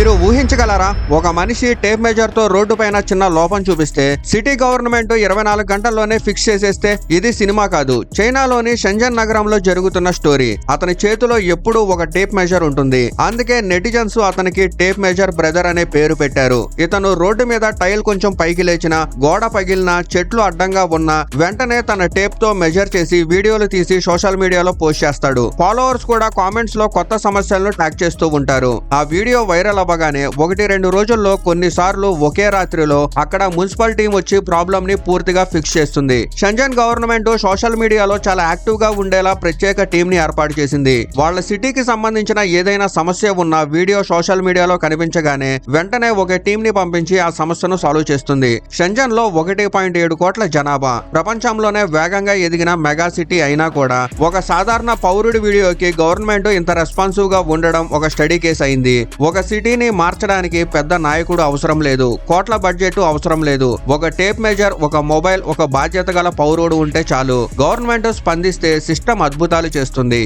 మీరు ఊహించగలరా? ఒక మనిషి టేప్ మెజర్ తో రోడ్డు పైన చిన్న లోపం చూపిస్తే సిటీ గవర్నమెంట్ 24 గంటల్లోనే ఫిక్స్ చేసేస్తే ఇది సినిమా కాదు. చైనాలోని షెంజన్ నగరంలో జరుగుతున్న స్టోరీ. అతని చేతిలో ఎప్పుడూ ఒక టేప్ మెజర్ ఉంటుంది. అందుకే నెటిజన్స్ అతనికి టేప్ మెజర్ బ్రదర్ అనే పేరు పెట్టారు. ఇతను రోడ్డు మీద టైల్ కొంచెం పైకి లేచిన, గోడ పగిలిన, చెట్లు అడ్డంగా ఉన్నా వెంటనే తన టేప్ తో మెజర్ చేసి వీడియోలు తీసి సోషల్ మీడియాలో పోస్ట్ చేస్తాడు. ఫాలోవర్స్ కూడా కామెంట్స్ లో కొత్త సమస్యలను ట్యాగ్ చేస్తూ ఉంటారు. ఆ వీడియో వైరల్ అవ్వగానే 1-2 రోజుల్లో కొన్నిసార్లు ఒకే రాత్రిలో అక్కడ మున్సిపల్ టీం వచ్చి ప్రాబ్లం ని పూర్తిగా ఫిక్స్ చేస్తుంది. షెంజన్ గవర్నమెంట్ సోషల్ మీడియాలో చాలా యాక్టివ్ గా ఉండేలా ప్రత్యేక టీం ని ఏర్పాటు చేసింది. వాళ్ళ సిటీకి సంబంధించిన ఏదైనా సమస్య ఉన్న వీడియో సోషల్ మీడియాలో కనిపించగానే వెంటనే ఒక టీం ని పంపించి ఆ సమస్యను సాల్వ్ చేస్తుంది. షెంజన్ లో 1.7 కోట్ల జనాభా, ప్రపంచంలోనే వేగంగా ఎదిగిన మెగా సిటీ అయినా కూడా ఒక సాధారణ పౌరుడి వీడియోకి గవర్నమెంట్ ఇంత రెస్పాన్సివ్ గా ఉండడం ఒక స్టడీ కేసు అయింది. ఒక సిటీని మార్చడానికి పెద్ద నాయకుడు అవసరం లేదు, కోట్ల బడ్జెట్ అవసరం లేదు. ఒక టేప్ మెజర్, ఒక మొబైల్, ఒక బాధ్యత గల పౌరుడు ఉంటే చాలు. గవర్నమెంట్ స్పందిస్తే సిస్టమ్ అద్భుతాలు చేస్తుంది.